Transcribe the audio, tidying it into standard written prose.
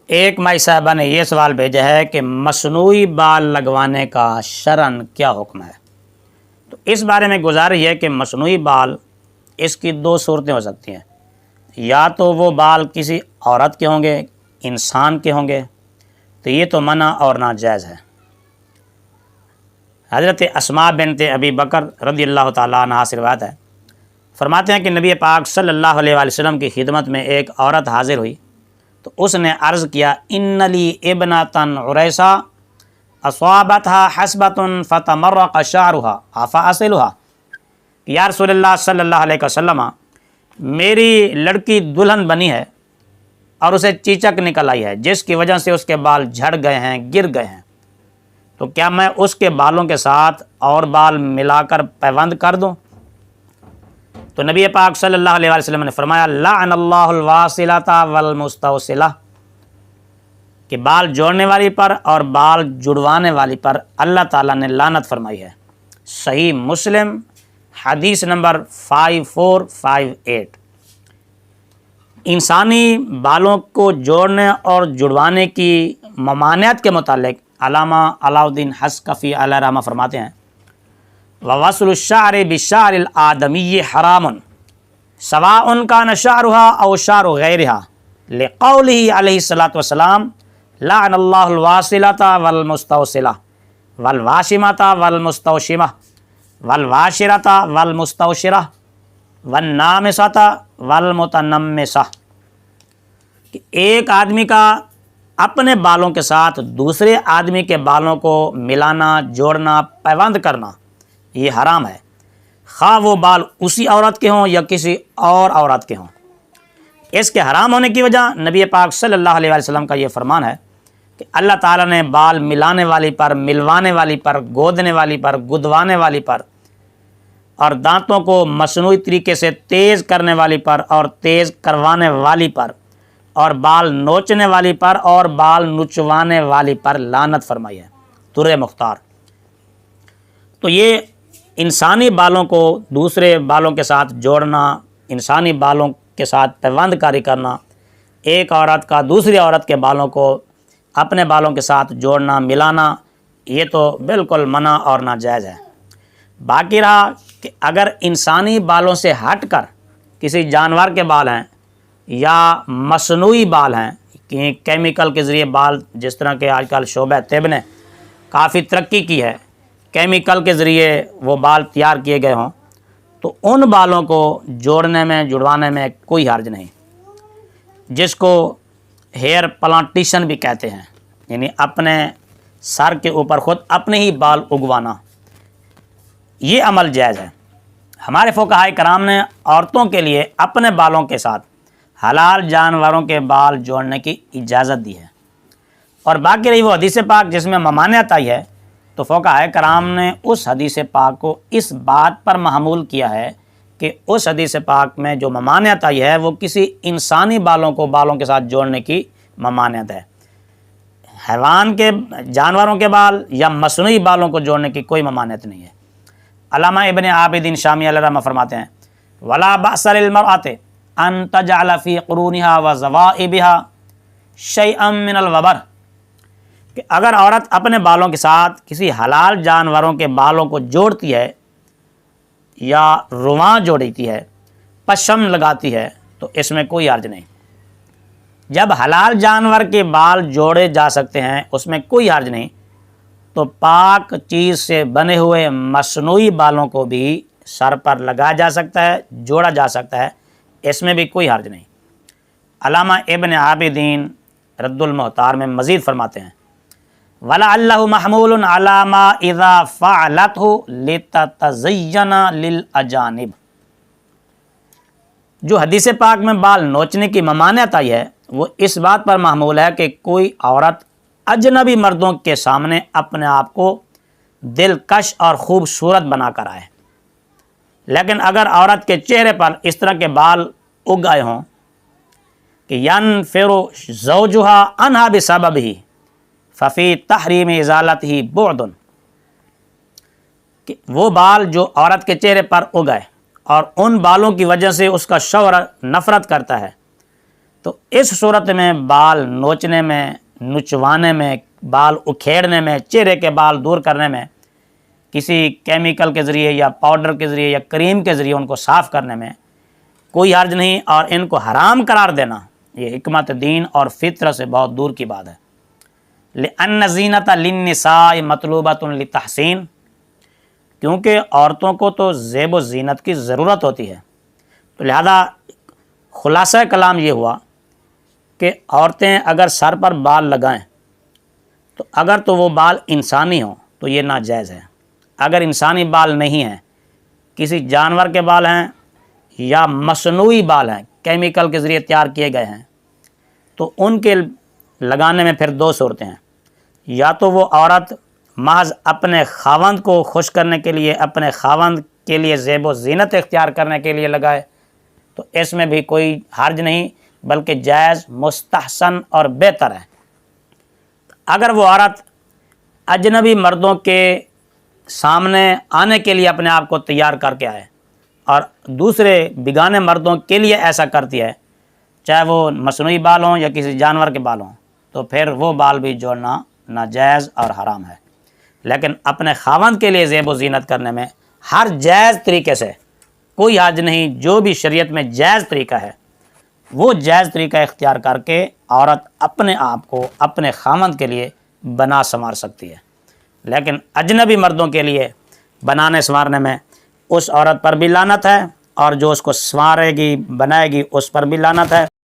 ایک مائی صاحبہ نے یہ سوال بھیجا ہے کہ مصنوعی بال لگوانے کا شرعاً کیا حکم ہے؟ تو اس بارے میں گزارش ہے کہ مصنوعی بال اس کی دو صورتیں ہو سکتی ہیں، یا تو وہ بال کسی عورت کے ہوں گے، انسان کے ہوں گے، تو یہ تو منع اور ناجائز ہے۔ حضرت اسماء بنت ابی بکر رضی اللہ تعالیٰ عنہا سے روایت ہے، فرماتے ہیں کہ نبی پاک صلی اللہ علیہ وآلہ وسلم کی خدمت میں ایک عورت حاضر ہوئی تو اس نے عرض کیا، ان لی ابنتن عریسہ اصابتها حسبۃ فتمرق شعرها افاصلها، یا رسول اللہ صلی اللہ علیہ وسلم، میری لڑکی دلہن بنی ہے اور اسے چیچک نکل آئی ہے جس کی وجہ سے اس کے بال جھڑ گئے ہیں، گر گئے ہیں، تو کیا میں اس کے بالوں کے ساتھ اور بال ملا کر پیوند کر دوں؟ تو نبی پاک صلی اللہ علیہ وسلم نے فرمایا، لعن اللہ الواصلۃ والمستوصلہ، کہ بال جوڑنے والی پر اور بال جڑوانے والی پر اللہ تعالیٰ نے لعنت فرمائی ہے۔ صحیح مسلم حدیث نمبر 5458۔ انسانی بالوں کو جوڑنے اور جڑوانے کی ممانعت کے متعلق علامہ علاؤالدین حصکفی علیہ رحمہ فرماتے ہیں، وَوَصْلُ الشَّعْرِ بِالشَّعْرِ الْآدَمِيِّ حَرَامٌ سَوَاءٌ كَانَ شَعْرُهَا أَوْ شَعْرُ غَيْرِهَا لِقَوْلِهِ عَلَيْهِ الصَّلَاةُ وَالسَّلَامُ لَعَنَ اللَّهُ الْوَاصِلَةَ وَالْمُسْتَوْصِلَةَ وَالْوَاشِمَةَ وَالْمُسْتَوْشِمَةَ وَالْوَاشِرَةَ وَالْمُسْتَوْشِرَةَ وَالنَّامِسَةَ وَالْمُتَنَمِّسَةَ، کہ ایک آدمی کا اپنے بالوں کے ساتھ دوسرے آدمی کے بالوں کو ملانا، جوڑنا، پیوند کرنا یہ حرام ہے، خواہ وہ بال اسی عورت کے ہوں یا کسی اور عورت کے ہوں۔ اس کے حرام ہونے کی وجہ نبی پاک صلی اللہ علیہ وسلم کا یہ فرمان ہے کہ اللہ تعالیٰ نے بال ملانے والی پر، ملوانے والی پر، گودنے والی پر، گدوانے والی پر، اور دانتوں کو مصنوعی طریقے سے تیز کرنے والی پر اور تیز کروانے والی پر، اور بال نوچنے والی پر اور بال نچوانے والی پر لعنت فرمائی ہے۔ درِ مختار۔ تو یہ انسانی بالوں کو دوسرے بالوں کے ساتھ جوڑنا، انسانی بالوں کے ساتھ پیوند کاری کرنا، ایک عورت کا دوسری عورت کے بالوں کو اپنے بالوں کے ساتھ جوڑنا، ملانا، یہ تو بالکل منع اور ناجائز ہے۔ باقی رہا کہ اگر انسانی بالوں سے ہٹ کر کسی جانور کے بال ہیں یا مصنوعی بال ہیں، کہ کیمیکل کے ذریعے بال، جس طرح کہ آج کل شعبہ طب نے کافی ترقی کی ہے، کیمیکل کے ذریعے وہ بال تیار کیے گئے ہوں، تو ان بالوں کو جوڑنے میں، جڑوانے میں کوئی حرج نہیں، جس کو ہیئر پلانٹیشن بھی کہتے ہیں، یعنی اپنے سر کے اوپر خود اپنے ہی بال اگوانا، یہ عمل جائز ہے۔ ہمارے فقہاء کرام نے عورتوں کے لیے اپنے بالوں کے ساتھ حلال جانوروں کے بال جوڑنے کی اجازت دی ہے، اور باقی رہی وہ حدیث پاک جس میں ممانعت آئی ہے، تو فقہاء کرام نے اس حدیث پاک کو اس بات پر محمول کیا ہے کہ اس حدیث پاک میں جو ممانعت آئی ہے وہ کسی انسانی بالوں کو بالوں کے ساتھ جوڑنے کی ممانعت ہے، حیوان کے، جانوروں کے بال یا مصنوعی بالوں کو جوڑنے کی کوئی ممانعت نہیں ہے۔ علامہ ابن عابدین شامی علیہ رحمہ فرماتے ہیں، وَلَا بَأْسَ لِلْمَرْأَةِ أَن تَجْعَلَ فِي قُرُونِهَا وَزَوَائِبِهَا شَيْئًا مِّنَ الْوَبَرِ، کہ اگر عورت اپنے بالوں کے ساتھ کسی حلال جانوروں کے بالوں کو جوڑتی ہے یا رواں جوڑتی ہے، پشم لگاتی ہے، تو اس میں کوئی حرج نہیں۔ جب حلال جانور کے بال جوڑے جا سکتے ہیں، اس میں کوئی حرج نہیں، تو پاک چیز سے بنے ہوئے مصنوعی بالوں کو بھی سر پر لگایا جا سکتا ہے، جوڑا جا سکتا ہے، اس میں بھی کوئی حرج نہیں۔ علامہ ابن عابدین رد المحتار میں مزید فرماتے ہیں، وَلَعَلَّهُ مَحْمُولٌ عَلَى مَا إِذَا فَعَلَتْهُ لِتَتَزَيَّنَ لِلْأَجَانِبِ، جو حدیث پاک میں بال نوچنے کی ممانعت آئی ہے وہ اس بات پر محمول ہے کہ کوئی عورت اجنبی مردوں کے سامنے اپنے آپ کو دلکش اور خوبصورت بنا کر آئے، لیکن اگر عورت کے چہرے پر اس طرح کے بال اگ آئے ہوں کہ ينفر زوجها عنها بسببه ففی تحریم ازالتہ بعد، کہ وہ بال جو عورت کے چہرے پر اگائے اور ان بالوں کی وجہ سے اس کا شوہر نفرت کرتا ہے، تو اس صورت میں بال نوچنے میں، نچوانے میں، بال اکھیڑنے میں، چہرے کے بال دور کرنے میں، کسی کیمیکل کے ذریعے یا پاؤڈر کے ذریعے یا کریم کے ذریعے ان کو صاف کرنے میں کوئی حرج نہیں، اور ان کو حرام قرار دینا یہ حکمت دین اور فطرت سے بہت دور کی بات ہے۔ لِأَنَّ زِینَةَ لِلنِّسَاءِ مَطْلُوبَةٌ لِلتَّحْسِین، کیونکہ عورتوں کو تو زیب و زینت کی ضرورت ہوتی ہے، تو لہذا خلاصہ کلام یہ ہوا کہ عورتیں اگر سر پر بال لگائیں تو اگر تو وہ بال انسانی ہوں تو یہ ناجائز ہے، اگر انسانی بال نہیں ہیں، کسی جانور کے بال ہیں یا مصنوعی بال ہیں، کیمیکل کے ذریعے تیار کیے گئے ہیں، تو ان کے لگانے میں پھر دو صورتیں ہیں، یا تو وہ عورت محض اپنے خاوند کو خوش کرنے کے لیے، اپنے خاوند کے لیے زیب و زینت اختیار کرنے کے لیے لگائے تو اس میں بھی کوئی حرج نہیں، بلکہ جائز، مستحسن اور بہتر ہے۔ اگر وہ عورت اجنبی مردوں کے سامنے آنے کے لیے اپنے آپ کو تیار کر کے آئے اور دوسرے بیگانے مردوں کے لیے ایسا کرتی ہے، چاہے وہ مصنوعی بال ہوں یا کسی جانور کے بال ہوں، تو پھر وہ بال بھی جوڑنا ناجائز اور حرام ہے۔ لیکن اپنے خاوند کے لیے زیب و زینت کرنے میں ہر جائز طریقے سے کوئی حرج نہیں، جو بھی شریعت میں جائز طریقہ ہے وہ جائز طریقہ اختیار کر کے عورت اپنے آپ کو اپنے خاوند کے لیے بنا سنوار سکتی ہے، لیکن اجنبی مردوں کے لیے بنانے سنوارنے میں اس عورت پر بھی لعنت ہے، اور جو اس کو سنوارے گی، بنائے گی، اس پر بھی لعنت ہے۔